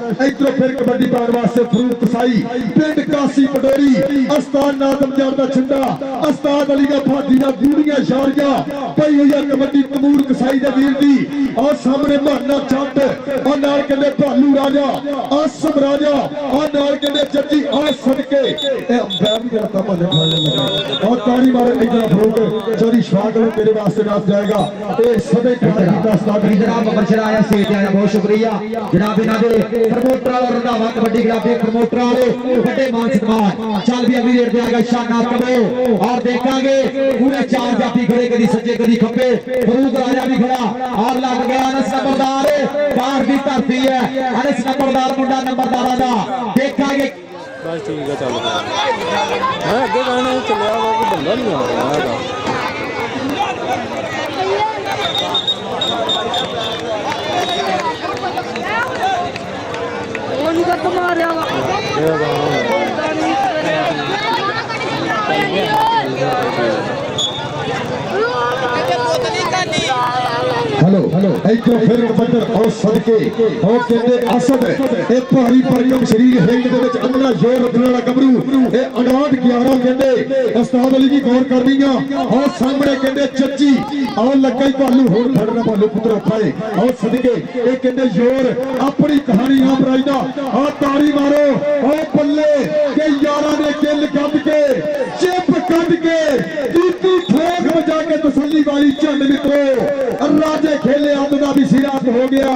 इधरों फिर कबड्डी पाने वास्ते फरूक कसाई पिंड कासी पटोरी अस्ताद नादम जान छिंडा अस्ताद अली का फादी का गूड़ियां शारियां पई हुई कबड्डी तमूर कसाई दे वीर दी और सामने बहाना चंद और नाल कहंदे भालू राजा आसम राजा और नाल कहंदे जੱਜੀ आ सदके ए अंपायर भी करता मने और ताड़ी मारे इधर फरूक चोरी शवाग लो मेरे वास्ते नाम जाएगा ए सदे कीता अस्ताद जनाब बशरा आया सेठ आया बहुत शुक्रिया जनाब इना दे प्रमोटर और रंधावा कबड्डी क्लब के प्रमोटर वाले बड़े मान सम्मान चल भी अभी रेट दे आएगा शाना कबो और देखेंगे पूरे चार जाती खड़े कदी सज्जे कदी खब्बे फरूक राजा भी खड़ा और लग गया अनस नंबरदार बाहर भी धरती है अनस नंबरदार मुंडा नंबरदार दा देखेंगे बस ठीक है चल मैं अगे कहना चलिया वो बंदा नहीं आ रहा है हेलो हेलो इधर फिर बंदर और सदके और कहते असद ए भारी भरकम शरीर हिंद दे विच अंदर जोर रखने वाला गबरू ए अनाथ 11 कहते उस्ताद अली जी गौर कर रही और सामने कहते चच्ची और लगा ही भालू होर फड़ना भालू पुत्र खाए और सदके ए कहते जोर अपनी कहानी आप राइदा और ताड़ी मारो और बल्ले के यारा ने किल कद के चिप कद के कीती ठोक बजा के तसल्ली वाली झंड मित्रों राजे खेले आंदा भी सिरात हो गया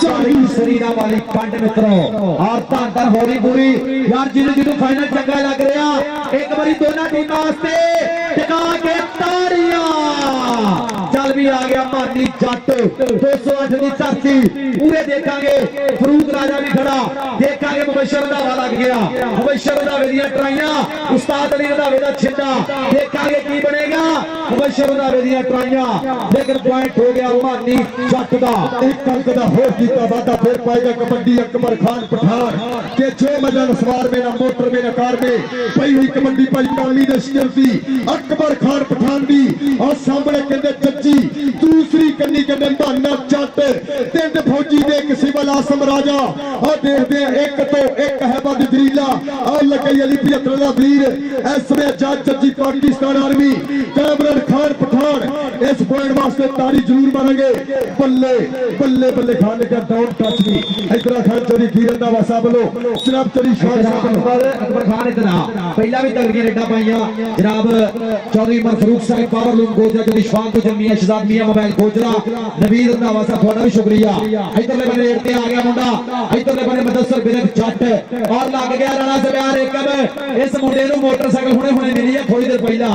चाली शरीरा वाली पंड मित्रों और धन हो रही पूरी यार जिन्हों फाइनल चंगा लग रहा एक बारी दोनों टीमों वास्ते टिका के ताड़ियां चल भी आ गया मानी जट 208 की धरती पूरे देखेंगे फरूक राजा भी खड़ा देखेंगे मुबशर रंधावा लग गया मुबशर रंधावे दी ट्राइयां उस्ताद अली रंधावे दा छिंडा देखेंगे की बनेगा मुबशर रंधावे दी ट्राइयां लेकिन पॉइंट हो गया मानी जट दा एक अंक दा होर कीता वादा फिर पाएगा कबड्डी अकबर खान पठान के जो मजा सवार में ना मोटर में ना कार में पई हुई कबड्डी पाई काली दे शिकर दी अकबर खान पठान दी और सामने कहंदे जੱਜੀ दूसरी कन्नी कहंदे बहाना चट तिंद फौजी दे एक सिवल आसम राजा और देखदे एक तो एक है बदरीला और लगई अली 75 दा वीर इसमें जੱਜੀ पाकिस्तान आर्मी कैमरन खान पठान इस पॉइंट वास्ते ताड़ी जरूर मारेंगे बल्ले बल्ले बल्ले खान का डाउन टच भी इधर खान चोरी की रंधावा साहब लो जनाब चोरी शॉट अकबर खान इतना पहला भी तगड़ियां रेडा पाइयां जनाब चौधरी उमर फरूक साहब पावर लूम गोजरा जो निशान को जमिया शहजाद मियां मोबाइल गोजरा नवीर रंधावा साहब थोड़ा भी शुक्रिया इधरले बने रेड ते आ गया मुंडा इधरले बने मुदस्सर बिरक जट और लग गया राणा सब्यार एकम इस मुंडे नु मोटरसाइकिल हुणे हुणे मिली है थोड़ी देर पहला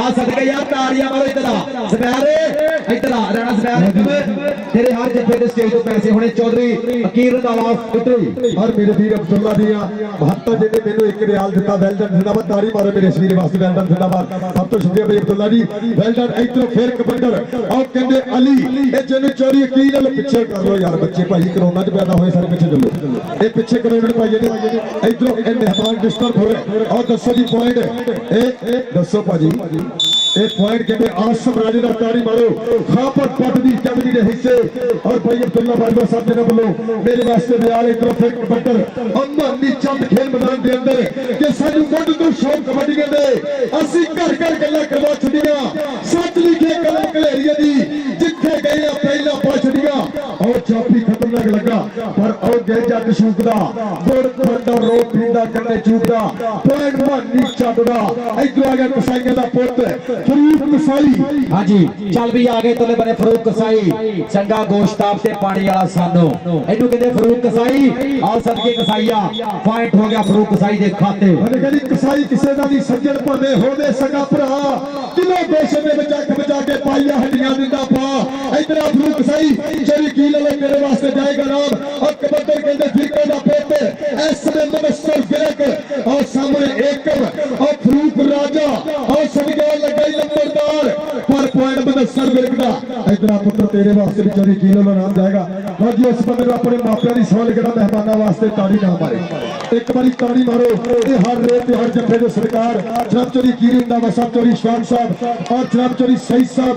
आ सदके यार ताड़ियां मारो इधर सब्यार इधर राणा सब्यार एकम तेरे हर जफे दे स्टेज तो पैसे हुणे चौधरी अकीर रंधावा इधर और मेरे वीर अब्दुल्ला दिया महत्ता जिन्हें मेनू एक रियाल दिता वेलडन जिंदाबाद ताड़ी मारो मेरे वीर वास्ते वेलडन जिंदाबाद सब तो शुक्रिया भाई अब्दुल्ला जी वेलडन इधर फिर कबड्डर और कहंदे अली ए जिन्हें चोरी यकीन नाल पीछे कर लो यार बच्चे भाई कोरोना च पैदा होए सारे पीछे चलो ए पीछे कोरोना भाई ने इधर ए मेहमान डिस्टर्ब हो रहे और दसो जी पॉइंट ए दसो भाजी ए पॉइंट कहते आसम राजे दा ताड़ी मारो खापर पट दी जंग दी हिस्से और भाई अब्दुल्ला बाजवा साहब ने बोलो मेरे वास्ते रियाल इधर फिर कबड्डर अम्मानी चंद खेल मैदान के अंदर कि सानू मुंड तो शौक कबड्डी दे असि घर घर गल्लां करवा छड़ियां सच लिखे कलम कलेरिया दी जिथे गए पहला पा छड़ियां और चापी खतरनाक लगा पर और गए जट शूकदा गुड़ खंडा रो पींदा कन्ने चूकदा पॉइंट मानी चटदा इधर आ गया कसाईयां दा पुੱਤ फरूक कसाई हां जी चल भी आ गए तले बने फरूक कसाई चंगा गोश्ताब ते पानी वाला सानू इनु कहंदे फरूक कसाई और सदके कसाईया पॉइंट हो गया फरूक कसाई दे खाते अरे कहनी कसाई किसे दा दी सज्जन भावे होवे सगा भरा किलो बेशे में बचा के पाइया हड्डियां दिंदा पा इधर फरूक कसाई चोरी की ले मेरे वास्ते जाएगा नाम और कबड्डर कहंदे फिरके दा पुੱਤ ऐसे मुबशर फिरक और सामने एकम और फरूक राजा और सदके लगाई नंबरदार पर पॉइंट मुबशर फिरक दा इधर पुत्र तेरे वास्ते भी चोरी की ले नाम जाएगा और जी उस बंदे अपने मापियां दी सौल केड़ा मेहमानां वास्ते ताड़ी ना मारे एक बारी ताड़ी मारो ये हर रेत हर जफे दे सरकार जनाब चोरी की रंधावा साहब चोरी शान साहब और जनाब चोरी सईद साहब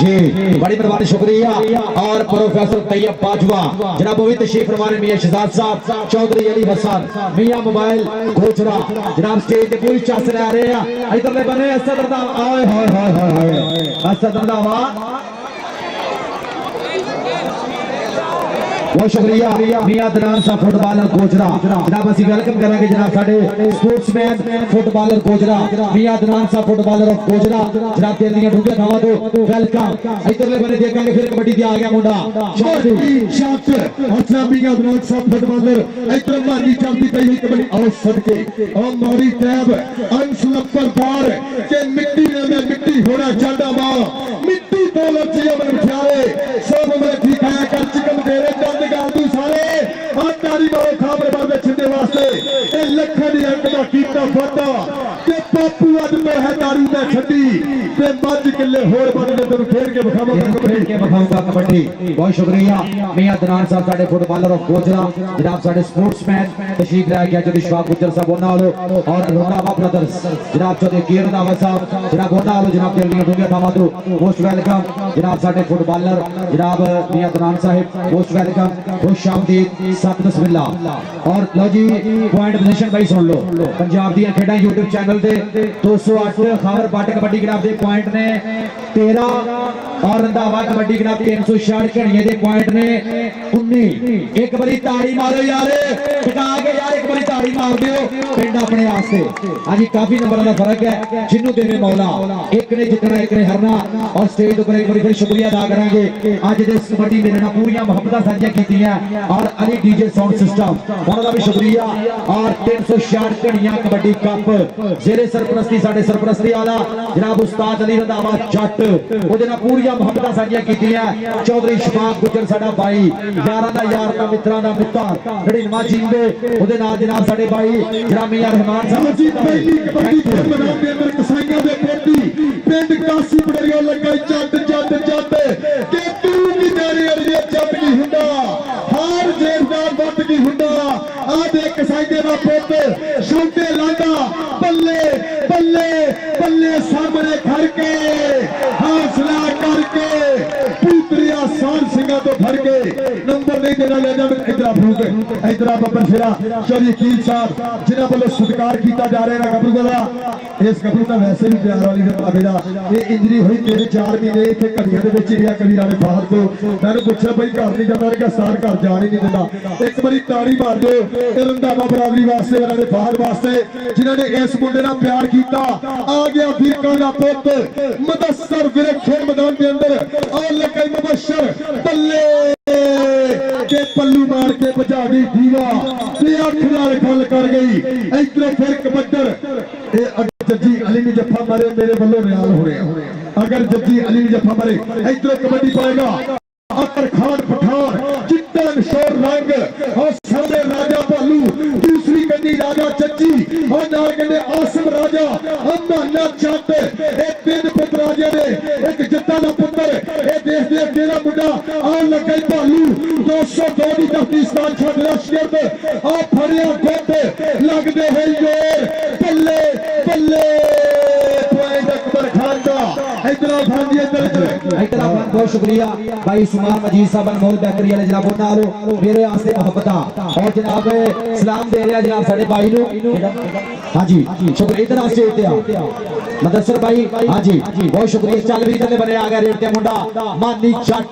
जी बड़ी मेहरबानी शुक्रिया। और प्रोफेसर तैयब बाजवा जनाब वो भी तशरीफ फरमाने मियां शहजाद साहब चौधरी अली हसन मियां मोबाइल गोचरा जनाब स्टेज पे पूरी चास ले आ रहे हैं। इधरले बने असद रंधावा आए हाय हाय हाय हाय असद रंधावा बहुत शुक्रिया मियां अदनान साहब फुटबॉलर गोजरा जनाब असि वेलकम करेंगे जनाब साडे स्पोर्ट्समैन फुटबॉलर गोजरा मियां अदनान साहब फुटबॉलर ऑफ गोजरा जनाब तेल दी ढूंढे थावा तो वेलकम। इधरले बने देखेंगे फिर कबड्डी दी आ गया मुंडा शॉट अच्छा मियां अदनान साहब फुटबॉलर इधर मारी चलती पई हुई कबड्डी और सदके और मौरी टैब अनसलपर बार के मिट्टी में मिट्टी होना चाहता मां मिट्टी तो लचिया मन उठाए सब में ठीक है कर चिकन तेरे दंद गालू सारे और तारी मारो खाबर बाबे छिंदे वास्ते ए लखन दी अंक दा कीता फटा ते पापू अज में है दारू दा छड्डी ते 5 किले होर बदले तेनु खेल के बखाऊंगा कबड्डी। बहुत शुक्रिया मियां अदनान साहब साडे फुटबॉलर ऑफ गोजरा जनाब साडे स्पोर्ट्समैन तशरीफ ले गया चौधरी शवाब गुज्जर साहब ਉਹਨਾਂ ਵਾਲੋ और रोंडावा ब्रदर्स जनाब चौधरी कीर रंधावा साहब जनाब ਉਹਨਾਂ ਵਾਲੋ जनाब तेल दी ढूंढे थावा तो मोस्ट वेलकम जनाब साडे फुटबॉलर जनाब मियां अदनान साहब मोस्ट वेलकम खुश आमदीद सत बिस्मिल्लाह। और लो जी पॉइंट पोजीशन भाई सुन लो पंजाब दी खेड़ा यूट्यूब चैनल ते 208 खावर पट कबड्डी ग्राफ दे पॉइंट ने 13 और रंधावा कबड्डी ग्राफ 366 घड़ियां दे पॉइंट ने 19। एक बारी ताड़ी मारो यार टिका के यार एक बारी ताड़ी मार दियो पिंड अपने वास्ते। हां काफी नंबरां दा फर्क है जिन्नू देवे मौला एक ने जितना एक ने हरना। और स्टेज ऊपर एक बारी फिर शुक्रिया अदा करांगे आज दे कबड्डी मेरे नाल पूरी मोहब्बतां साझियां कीतियां और अली डीजे साउंड सिस्टम उन्हां दा भी शुक्रिया। और 366 घड़ियां कबड्डी कप जेरे सरपरस्ती साडे सरपरस्ती वाला जनाब उस्ताद अली रंधावा जट ओदे नाल पूरी मोहब्बतां साझियां कीतियां चौधरी शबाब गुज्जर साडा भाई यारां दा यार दा मित्रां दा मित्र 99 जिंदे ओदे नाल जनाब साडे भाई जनाब मियां रहमान साहब जी पहली कबड्डी खेल मैदान के अंदर कसाईयां दे पोती पिंड कासी पड़रिया लगा जट जट जट के तू की तेरे अड़िए जट की हुंदा हार जेरदार वट की हुंदा आ दे कसाई दे दा पुੱਤ शौटे लांदा बल्ले बल्ले बल्ले सामने खड़ के हौसला करके पुत्रिया सान सिंगा तो भर के नंबर नहीं देना ले जावे इधर फरूक इधर बब्बर फिरा चौधरी कील साहब जिन्हां ਵੱਲੋਂ सत्कार किया जा रहा है गबरू दा इस गबरू दा वैसे भी प्यार वाली दे बाबे दा ये इंजरी हुई 3-4 महीने इथे घड़ियां दे विच रिया कबीरा ने बाहर तो मैंने पूछा भाई घर नहीं जाता कि सार घर जान ही नहीं दिंदा एक बारी ताड़ी मार दो रंधावा बरादरी वास्ते उन्होंने बाहर वास्ते जिन्होंने इस मुंडे नाल प्यार किया आ गया फिरका दा पुੱਤ मुदस्सर विरक खेल मैदान के अंदर और लगे मुबशर बल्ले के पल्लू मार के बजा गई दीवा ते अख नाल गल कर गई इधर फिर कबड्डर ए जज्जी अली ने जफा मारे मेरे बल्लों रियाल हो रहे अगर जज्जी अली ने जफा मारे इधर कबड्डी पाएगा अतर खान पठान चिट्टन शोर रंग और सामने राजा भालू दूसरी कंडी राजा चच्ची और नाल कंडे आसम राजा अम्बाना जट ए तीन पुत्र राजे ने एक जट्टा दा पुत्र ए देश दे तेरा मुंडा आ लगे भालू 202 दी धरती स्थान छड़ लश्कर आ फड़िया गुੱਟ लगदे है जोर बल्ले बल्ले पॉइंट अकबर खान दा इधर भांजी इधर बहुत शुक्रिया भाई सुमान मजीद साहब अनमोल बेकरी वाले जनाब उन्होंने मेरे वास्ते मोहब्बता और जनाब सलाम दे रहा जनाब साडे भाई नु हां जी शुक्रिया इधर स्टेज ते आ मदसर भाई हां जी बहुत शुक्रिया चल भी इधरले बने आ गया रेट ते मुंडा मानी जट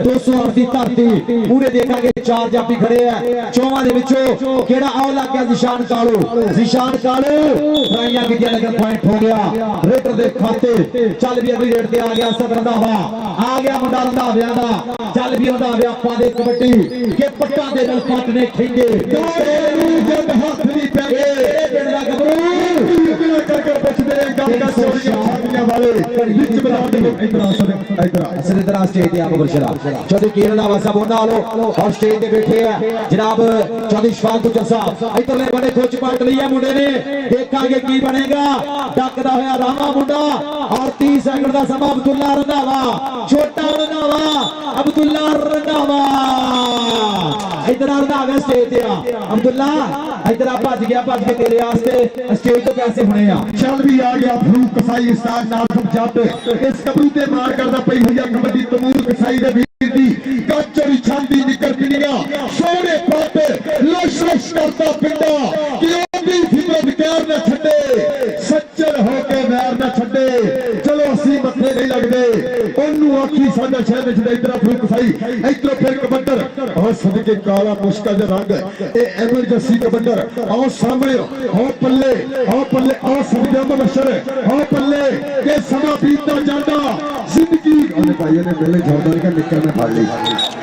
208 दी धरती पूरे देखांगे चार जापी खड़े है चौवां दे विचों केड़ा आओ लग गया निशान कालू ट्राइयां कीतियां लेकिन पॉइंट हो गया रेटर दे खाते चल भी अगली रेट ते आ गया असद रंधावा आ गया मुंडा रंधाविया दा चल भी रंधाविया पा दे कबड्डी के पट्टा दे नाल पट ने खेंगे जब हाथ नहीं पैगे पिंड दा गबरू करके पुछदे ने गल कर चोरियां वाले विच बना दे इधर असद इधर स्टेज ते आप बरशरा चौधरी कीर रंधावा साहब उन्हां वालों और स्टेज ते बैठे हैं जनाब चौधरी शवाब गुज्जर साहब इधरले बड़े खोच पट लिया मुंडे ने देखांगे की बनेगा डकदा होया रामा मुंडा और 30 सेकंड का समा अब्दुल्ला रंधावा छोटा रंधावा अब्दुल्ला रंधावा इधर रंधावा स्टेज ते अब्दुल्ला इधर आ भज के तेरे वास्ते स्टेज तो पैसे होने आ चल भी आ गया फरूक कसाई उस्ताद नाथम जट इस कबरू ते मार करदा पई हुई कबड्डी तमूर कसाई दे वीर दी काचरी छांदी निकर पिनिया सोने पाटे लश लश करता पिंडा कि ओदी फितरत कैर न छड्डे सच्चर होके वैर न छड्डे चलो असी मथे नहीं लगदे ओनू आखी साडा शहर विच इधर फरूक कसाई इधर फिर कबड्डर और सदके काला मुश्किल दे रंग ए एमरजेंसी कबड्डर आओ सामने आओ पल्ले आओ सदके मबशर आओ पल्ले के समा बीतदा जांदा जिंदगी ओने भाई ने मेले झोड़न का निकल में फाड़ ली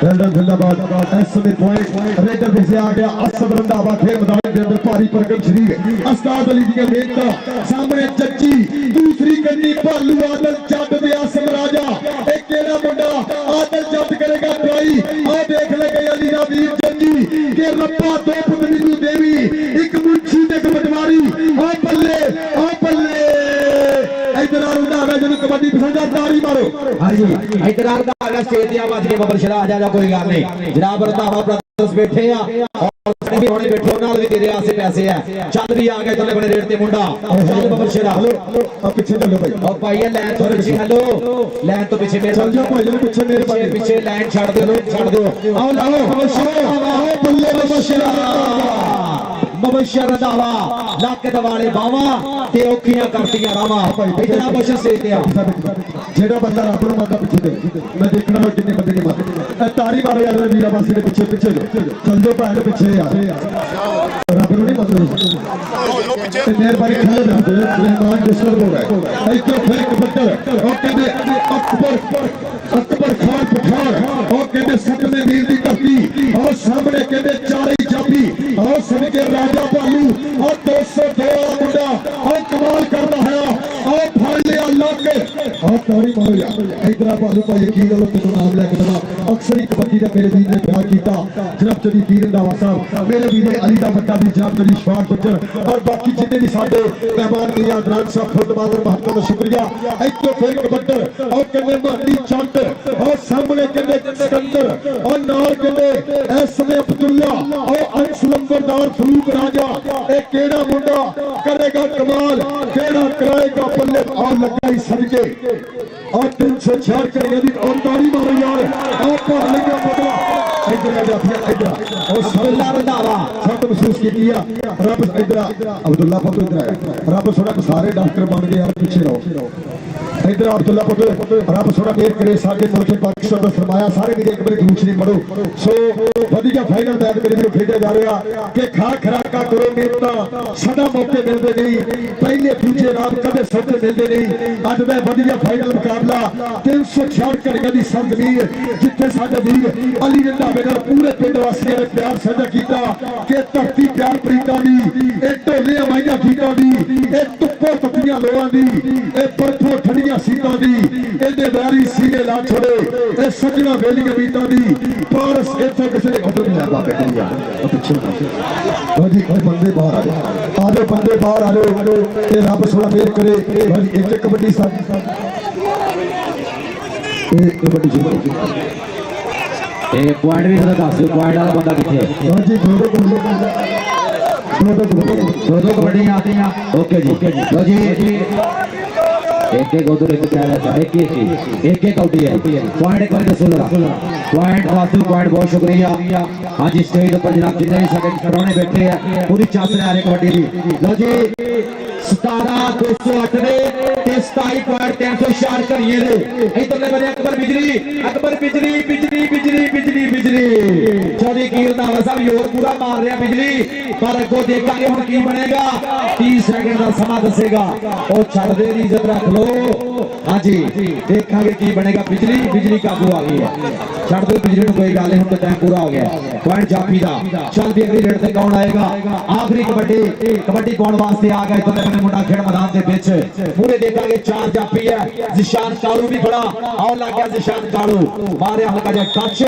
वेल्डन जिंदाबाद इस समय पॉइंट रेडर से आ गया असद रंधावा खेल मैदान के अंदर भारी परगम शरीक उस्ताद अली दी बेनता सामने जज्जी दूसरी गन्नी भालू आदल जट दे आसम राजा एक केड़ा मुंडा आदल जट करेगा ट्राई आ देख लगे अली दा वीर जज्जी के रब्बा दो पुत नीलू देवी एक मुंशी ते कबटवारी आ पल्ले इधर आ रहा जन कबड्डी पसंद तारी मारो हां जी इधर आ रहा स्टेज ते आवाज के बबर शरा आ जा कोई गल नहीं जनाब रंधावा ब्रदर्स बैठे आ और भी होने बैठो नाल भी तेरे आसे पैसे है चल भी आ गए तले बड़े रेट ते मुंडा चल बबर शरा हेलो अब पीछे चलो भाई और भाई लाइन तो पीछे हेलो लाइन तो पीछे मेरे चल जाओ भाई जन पीछे मेरे पीछे लाइन छाड़ दो आओ आओ बल्ले बबशरा मबशर रंधावा लक दवाले बावा ते औखियां करतियां रावा इतना बशर से ते जेड़ा बंदा रब नु मंगदा पीछे दे मैं देखना मैं कितने बंदे नहीं मारते तारी मारो यार वीरा बासी के पीछे चल जाओ भैन पीछे यार रब नु नहीं मंगदे मेहरबानी खड़े रह रहमान डिस्टर्ब हो रहा है इधर फिर कबड्डर और कहते अकबर खान पठान और कहते सतमे वीर दी धरती और सामने कहते चारे जापी और सदके राजा भालू और 202 मुंडा और कमाल करता है और फाड़ लिया लक और तारी मारो यार इधर भालू का यकीन लो तो नाम लेके दवा अक्सर ही कबड्डी का मेरे वीर ने प्यार किया जनाब चली वीर रंधावा साहब मेरे वीर अली दा बट्टा दी जनाब चली शफाक बच्चन और बाकी जितने भी साडे मेहमान मियां अदनान साहब फुटबालर बहुत बहुत शुक्रिया इधर फिर कबड्डर और कहने मानी चंद और सामने कहने सिकंदर और नाल कहने इस समय अब्दुल्ला और अंश लंबरदार फरूक राजा एक केड़ा मुंडा करेगा कमाल केड़ा कराएगा पल्ले और लगा ही सदके और 306 करेगा और ताड़ी मारो यार और पर लगा बदला इधर आ जा इधर और सल्ला रंधावा सब महसूस किया रब इधर अब्दुल्ला पुत्र इधर रब थोड़ा सारे डॉक्टर बन गए यार पीछे रहो इधर अब्दुल्ला पुत्र रब थोड़ा मेहर करे साडे मुल्क पाकिस्तान दा फरमाया सारे वीर एक बार दूसरी पढ़ो सो वधिया फाइनल मैच मेरे वीरों खेडਿਆ जा रहा कि खा खराका करो मेहनत सदा मौके मिलते नहीं पहले दूजे रात कदे सौदे मिलते नहीं अज मैं वधिया फाइनल मुकाबला 366 घड़ियां दी सरजमीर जिथे साडे वीर अली रंधावे नाल पूरे पिंड वासियों ने प्यार साझा किया कि धरती प्यार प्रीतां दी ए ढोले माइयां गीतां दी ए तुप्पो तत्तियां लोआं दी ए बर्फों ठंडियां सीतां दी इहदे वैरी सीने ला छोड़े ए सजना वेलियां बीतां दी पारस इत्थे किसे ने उधर नहीं बाबे करिया पीछे भाजी कोई बंदे बाहर आ जाओ बंदे बाहर आ जाओ ए रब सोना मेहर करे भाजी एक कबड्डी साडी ए कबड्डी जी ए पॉइंट भी जरा दस पॉइंट वाला बंदा किथे भाजी दो कबड्डी आती हैं ओके जी लो जी एक उधर एक क्या एक आउट है पॉइंट एक बार दसो पॉइंट वास्तु पॉइंट बहुत शुक्रिया आज स्टेज पर जनाब जिन्ने भी साडे परौने बैठे हैं पूरी चास रहा है कबड्डी दी लो जी 17 208 ने 27 पॉइंट 304 करिए ने इधरले बने अकबर बिजली चौधरी कीर रंधावा साहब योर पूरा मार रहा बिजली पर अगो देखांगे हुण की बनेगा 30 सेकंड का समा दसेगा ओ छड़ दे दी इज्जत रख लो हां जी देखांगे की बनेगा बिजली काबू आ गई है छड़ दो बिजली नु कोई गल नहीं हुण तो टाइम पूरा हो गया पॉइंट जापी दा चल भी अगली रेड ते कौन आएगा आखिरी कबड्डी पाउण वास्ते आ गए तो मैंने मुंडा खेड़ मैदान दे विच पूरे देखांगे 4 जापी है जिशान कालू भी खड़ा और लग गया जिशान कालू मारे हल्का जा टच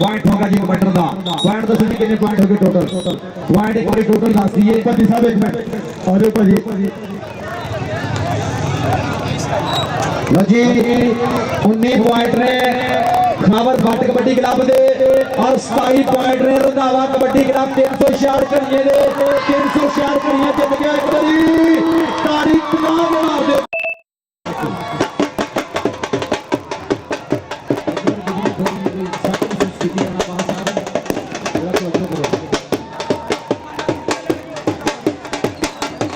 पॉइंट होगा जी कबड्डर दा पॉइंट दस कितने पॉइंट हो गए टोटल पॉइंट एक बार टोटल दस दिए भाजी साहब एक मिनट आ जाओ भाजी लो जी 19 पॉइंट ने खनावर भट्ट कबड्डी क्लब दे और 27 पॉइंट ने रंधावा कबड्डी क्लब 366 कड़ियां दे 366 कड़ियां जित गया एक बारी तारीख नाम बना दे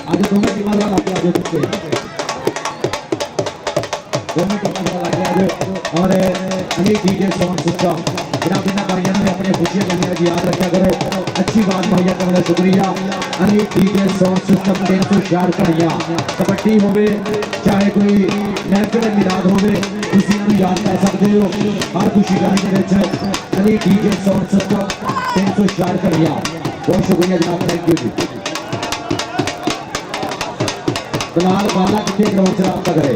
आज दोनों टीमां का लाके आगे चुके दोनों टीमां का लाके आगे और अली डीजे साउंड सिस्टम जनाब इन भाइयों ने अपने खुशियां करने की याद रखा करो अच्छी बात भैया का बड़ा शुक्रिया अली डीजे साउंड सिस्टम 366 कड़ियां कबड्डी होवे चाहे कोई महफिल मिलाद होवे खुशियां ਨੂੰ याद कर सकते हो हर खुशी करने ਦੇ ਵਿੱਚ अली डीजे साउंड सिस्टम 366 कड़ियां बहुत शुक्रिया जनाब थैंक यू जी बिलाल बाला कितने ग्राउंड से रहा करे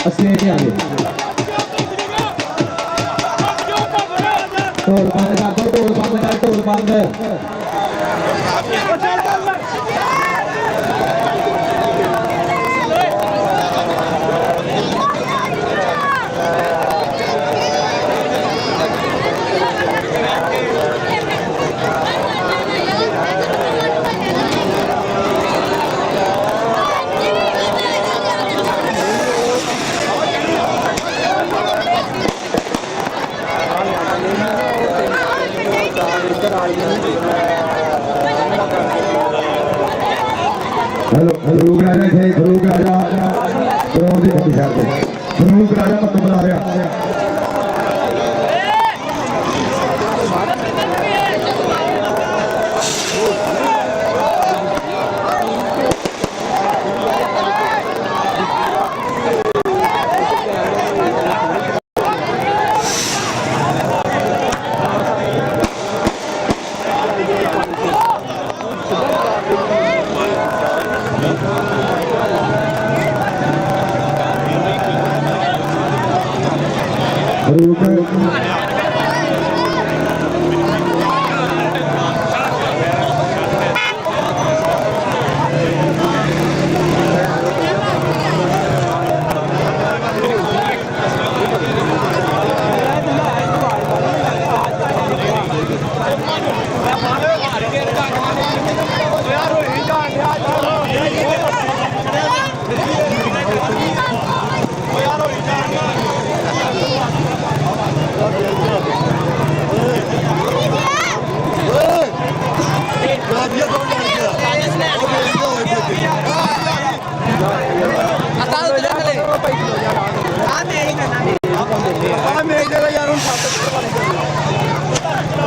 असली के आगे ढोल बंद कर दो ढोल बंद कर ढोल बंद हेलो फरूक राजा थे फरूक राजा ग्राउंड की खड़ी साइड पे फरूक राजा मत बुला रहा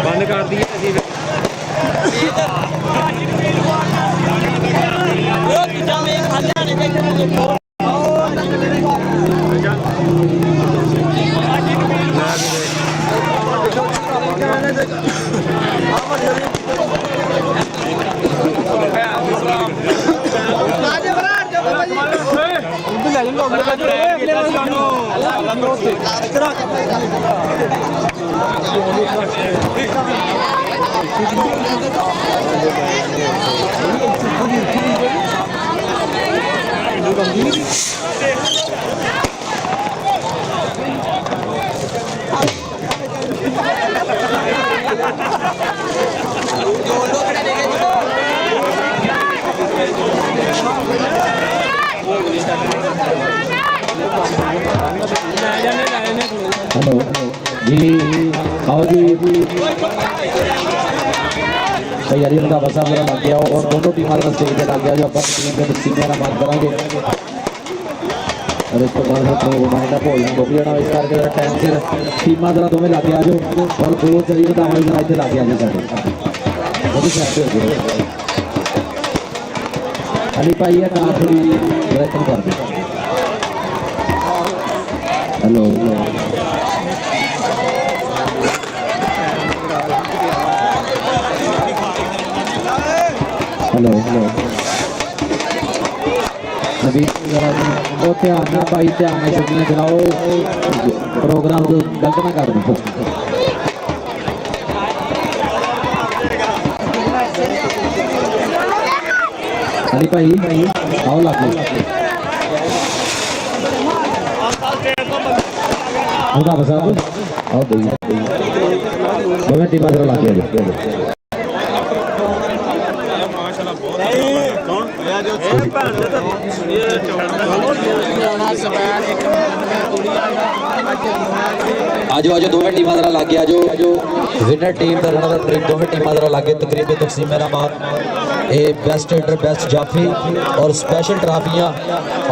बंद कर दिए हेलो जी आओ जी तैयारी का बसा मेरा लग गया और दोनों टीमों का स्टेज पे लग गया जो अपन टीम के सीनियर का बात करेंगे और इस बाद माइंड अप हो जाएगा भी इस करके जरा टाइम से टीमां जरा दोवें लग गया जो और दो चली तो हमारी जरा इतने लग गया साढ़े वो भी सेट हो गए अली भाई है ना थोड़ी प्रयत्न कर दो हेलो हेलो हेलो अभी वो ध्यान ना भाई ध्यान में छुट्टियां चलाओ प्रोग्राम को गलत ना कर दो अली भाई आओ लागे ਰੰਧਾਵਾ ਸਾਹਿਬ ਆਓ ਦੋਵੇਂ ਟੀਮਾਂ ਦਾ ਲਾ ਕੇ ਆ ਜਾਓ आजो आजो दोवें टीमां जरा लागे आजो विनर टीम दा रनर अप दोवें टीमां जरा लागे तकरीबन तकसीम रहमान ए बेस्ट रेडर बेस्ट जाफी और स्पेशल ट्राफियां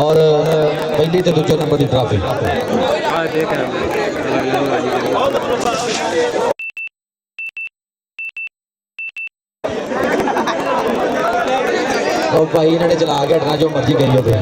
और पहली ते दूजे नंबर दी ट्राफी ओ भाई इन्होंने चला के हटना जो मर्जी करियो पे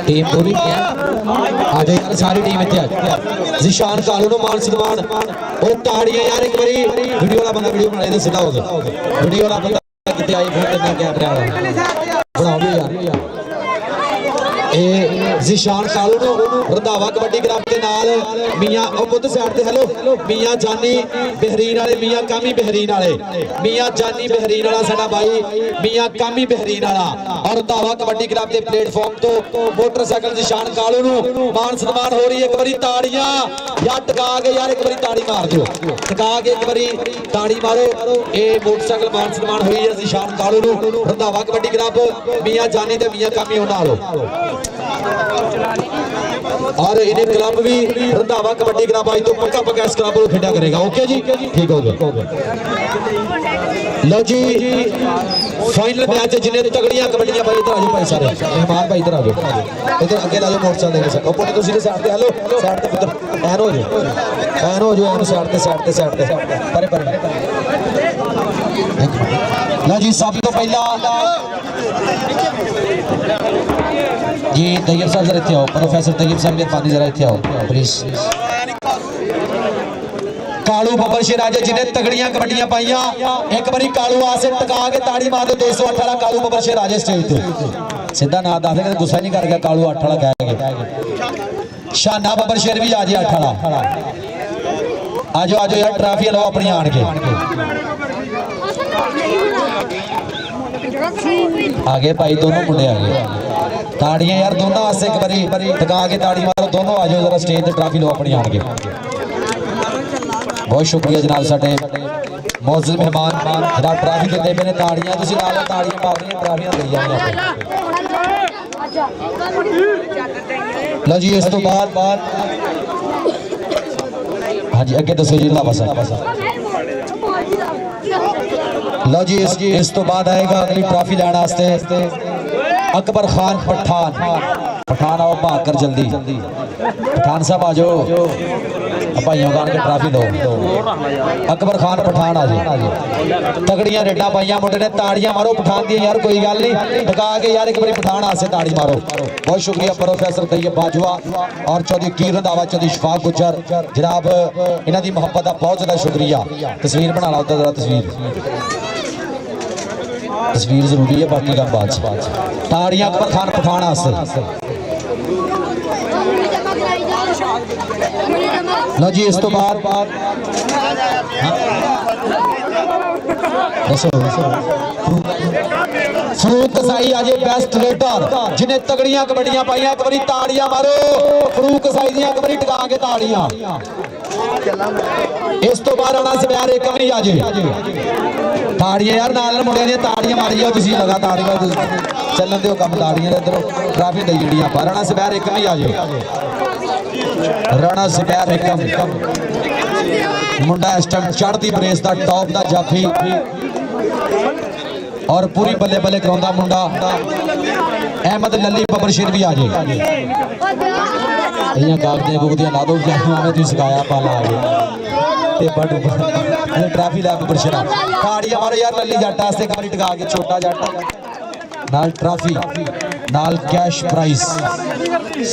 टीम पूरी आ जाए यार सारी टीम इत्थे जिशान कालू नु मान सन्मान ओ ताड़ियां यार एक बारी वीडियो वाला बंदा वीडियो बनाए दे सीधा हो गया वीडियो वाला बंदा किथे आई फिर कितना कैमरा वाला बनाओ यार ए जिशान कालू नु रंधावा कबड्डी क्लब के नाल मियां ओ बुद्ध साइड ते हेलो मियां जानी बहरीन वाले मियां कामी बहरीन वाले मियां जानी बहरीन वाला साडा भाई मियां कामी बहरीन वाला और रंधावा कबड्डी क्लब के प्लेटफार्म तो मोटरसाइकिल जिशान कालू नु मान सन्मान हो रही है एक बारी ताड़ियां यार टका के यार एक बारी ताड़ी मार दो टका के एक बारी ताड़ी मारो ए मोटरसाइकिल मान सन्मान हुई है जिशान कालू नु रंधावा कबड्डी क्लब मियां जानी ते मियां कामी होना लो और इन्हें क्लब भी रंधावा कबड्डी क्लब आज तो पक्का पक्का इस क्लब को खेड़ा करेगा ओके जी ठीक हो गया लो जी फाइनल मैच जिन्हें तगड़ियां कबड्डियां भाई इधर आ जाओ भाई सारे मेहमान भाई इधर आ जाओ इधर आगे आ जाओ मोटरसाइकिल देंगे सर पुट तुसी ने साइड पे हेलो साइड पे पुत्र ऐन हो जाओ साइड पे परे लो जी सब तो पहला जी तैयब साहब जरा इत्थे आओ प्रोफेसर तैयब साहब मेहरबानी जरा इत्थे आओ प्लीज कालू बब्बर शेर आज जिन्हें तगड़ियां कबड्डियां पाइया एक बारी कालू आसे टका के ताड़ी मार दो 208 वाला कालू बब्बर शेर आज स्टेज पे सीधा ना दस दे गुस्सा नहीं कर गया कालू 8 वाला कह गए शाना बब्बर शेर भी आज 8 वाला आजो यार ट्रॉफी लो अपनी आन के आगे भाई दोनों मुंडे आ गए ताड़ियां यार दोनों वास्ते एक बारी टका के ताड़ी मारो दोनों आ जाओ जरा स्टेज ते ट्रॉफी लो अपनी आन के बहुत शुक्रिया जनाब साडे मौजूद मेहमान जनाब ट्रॉफी देते पे ने ताड़ियां तुसी ला लो ताड़ियां मारनियां ट्रॉफियां दई जांदियां लो जी इस तो बाद हां जी अगे दसो जी लावा साहब लो जी इस तो बाद आएगा अगली ट्रॉफी लेने वास्ते अकबर खान पठान आओ भाग कर जल्दी पठान साहब आ जाओ भाइयों का ट्रॉफी दो अकबर खान पठान आ जाए तगड़ियां रेडा पाइया मुंडे ने ताड़ियां मारो पठान दी यार कोई गल नहीं टका के यार एक बारी पठान आसे ताड़ी मारो बहुत शुक्रिया प्रोफेसर तैयब बाजवा और चौधरी कीर रंधावा चौधरी शफाक गुज्जर जनाब इन्हां दी मोहब्बत का बहुत ज्यादा शुक्रिया तस्वीर बना लो जरा तस्वीर जरूरी है बाकी काम बाद ताड़ियां अकबर खान पठान आसे लो जी इस तो बाद फरूक कसाई आज बेस्ट रेडर जिन्हें तगड़ियां कबड्डियां पाइया एक बारी ताड़ियां मारो फरूक कसाई दी एक बारी टका के ताड़ियां इस तो बाद आना सब्यार एक भी आज ताड़ियां यार नाल मुंडियां दी ताड़ियां मारी जाओ तुसी लगातार चलन दिओ कम ताड़ियां इधर ट्रॉफी दई जड़ियां पर राणा सब्यार एक भी आज राणा सब्यार एक मुंडा इस टाइम चढ़ती प्रेस दा टॉप दा जाफी और पूरी बल्ले बल्ले कराउंदा मुंडा अहमद लली बबर शेर भी आ जाए कागज बुगदियां ला दो तुम सिखाया पाला आ गया ट्रॉफी लै बबर शेरा ताड़ियां मारो यार लली जट वास्ते एक बारी टिका के छोटा जट नाल ट्रॉफी नाल कैश प्राइज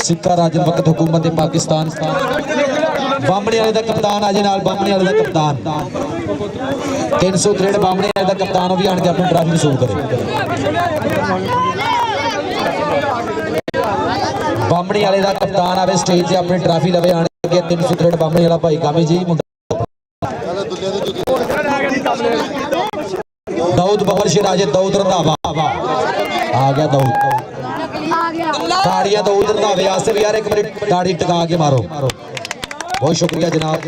सिक्का राजन वक्त हुकूमत पाकिस्तान बामणी वाले दा कप्तान आ जे नाल बामणी वाले दा कप्तान 363 बामणी वाले दा कप्तान भी आण के अपनी ट्रॉफी वसूल करे बामणी वाले दा कप्तान आवे स्टेज ते अपनी ट्रॉफी लवे आण के 363 बामणी वाला भाई कामी जी दाऊद बबर शेर आजे दाऊद रंधावा आ गया दाऊद ताड़ियां दाऊद रंधावे वास्ते भी यार एक बार ताड़ी टिका के मारो बहुत शुक्रिया जनाब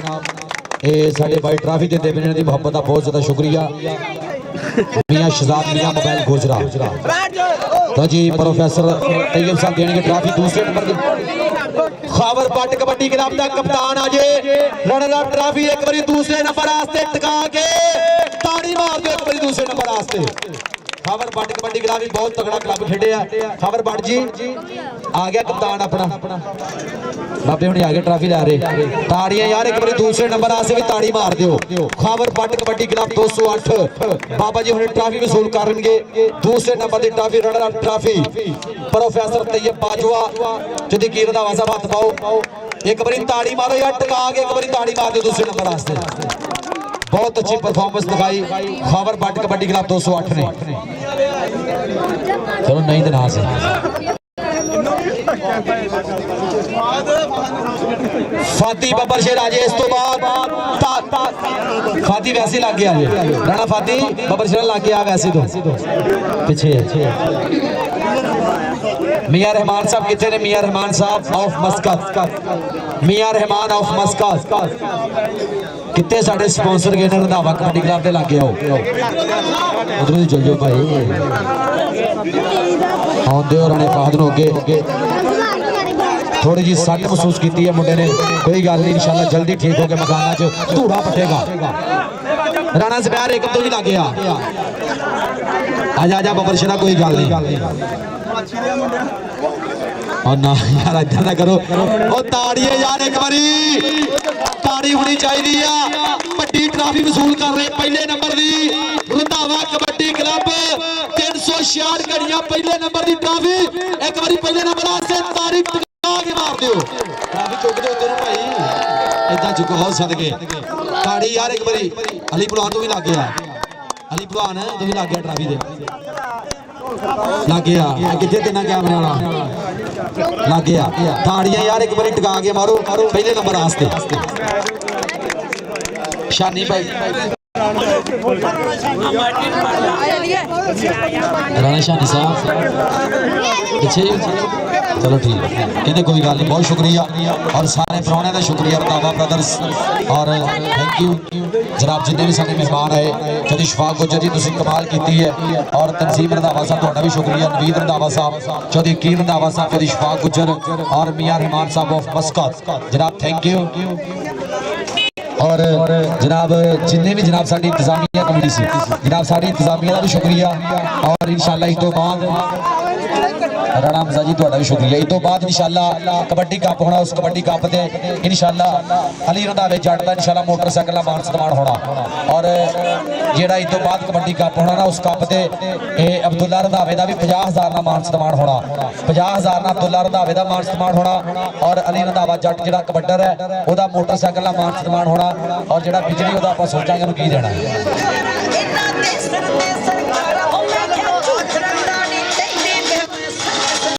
ये साडे भाई ट्रॉफी देते पे इन्हां दी मोहब्बत का बहुत ज्यादा शुक्रिया मियां शहजाद मियां मोबाइल गुजरा तो जी प्रोफेसर तैयब साहब देंगे ट्रॉफी दूसरे नंबर की खावर पट कबड्डी क्लब का कप्तान आजे रनर अप ट्रॉफी एक बार दूसरे नंबर वास्ते टिका के ताड़ी मार दो एक बार दूसरे नंबर वास्ते खावर पट कबड्डी क्लब भी बहुत तगड़ा क्लब खेडे है खावर पट जी आ गया कप्तान अपना बाबे हुणे आ गए ट्रॉफी ला रहे ताड़ियां यार एक बार दूसरे नंबर वास्ते भी ताड़ी मार दियो खावर पट कबड्डी क्लब 208 बाबा जी हुणे ट्रॉफी वसूल करनगे दूसरे नंबर की trophy runner up trophy professor Tayyab Bajwa जदी कीर दा वासा हाथ पाओ एक बार ताड़ी मारो यार टिका के एक बार ताड़ी मार दियो दूसरे नंबर वास्ते बहुत अच्छी परफॉर्मेंस दिखाई खावर पट कबड्डी क्लब 208 ने चलो नहीं तो ना से फाती बबर शेर आजे इस तो बाद फाती वैसे लग गया राणा फाती बबर शेर लग गया वैसे तो पीछे मियां रहमान साहब कितने ने Mian Rehman sahab of Muscat Mian Rehman of Muscat कितने साढ़े स्पॉन्सर गए रंधावा कबड्डी क्लब के लागे आओ उधर ही चल जाओ भाई आते हो राणे बहादुर अगे थोड़ी जी सट महसूस की है मुंडे ने कोई गल नहीं इंशाल्लाह जल्दी ठीक हो गया मैदान च धूड़ा पटेगा राणा स्पैर एक तो ही लग गया आजा बबर शेरा कोई गल नहीं और ना यार इधर ना करो ओ ताड़िए यार एक बारी ताड़ी होनी चाहिए वड्डी ट्रॉफी वसूल कर रहे पहले नंबर दी रंधावा कबड्डी क्लब 366 घड़ियां पहले नंबर दी ट्रॉफी एक बारी पहले नंबर वास्ते ताड़ी टिका के मार दियो ट्रॉफी चुक दो तेरे भाई इदा चुको हो सदके ताड़ी यार एक बारी अली भलवान तो भी लग गया अली भलवान तो भी लग गया ट्रॉफी दे लग गया कितने देना कैमरे वाला लग गया ताड़ियां यार एक बार टिका के मारो पहले नंबर वास्ते शानी भाई राणा शानी साहब पीछे चलो ठीक कहते कोई गल नहीं बहुत शुक्रिया और सारे प्राहुणियां का शुक्रिया रंधावा ब्रदर्स और थैंक यू जनाब जिन्हें भी सारे मेहमान आए जदी शफाक गुज्जर जी तुसीं कमाल की है और तनजीम रंधावा साहब तुहाडा भी शुक्रिया नवीद रंधावा साहब चौधरी कीर रंधावा साहब जदी शफाक गुज्जर और मियां रहमान साहब ऑफ मस्कत जनाब थैंक यू और जनाब जिन्हें भी जनाब साडी इंतजामिया कमेटी से जनाब सारी इंतजामिया का भी शुक्रिया और इंशाल्लाह इस तो बाद राणा हमजा जी तुहाडा भी शुक्रिया इस तो बाद इंशाल्लाह कबड्डी कप होना उस कबड्डी कप ते इंशाल्लाह अली रंधावे जट दा इंशाल्लाह मोटरसाइकिल दा मान सन्मान होना और जेड़ा इस तो बाद कबड्डी कप होना ना उस कप ते अब्दुल्ला रंधावे दा भी 50,000 दा मान सन्मान होना 50,000 ना अब्दुल्ला रंधावे दा मान सन्मान होना और अली रंधावा जट जेड़ा कबड्डर है ओदा मोटरसाइकिल दा मान सन्मान होना और जेड़ा बिजली ओदा आपां सोचांगे ओनू की देना है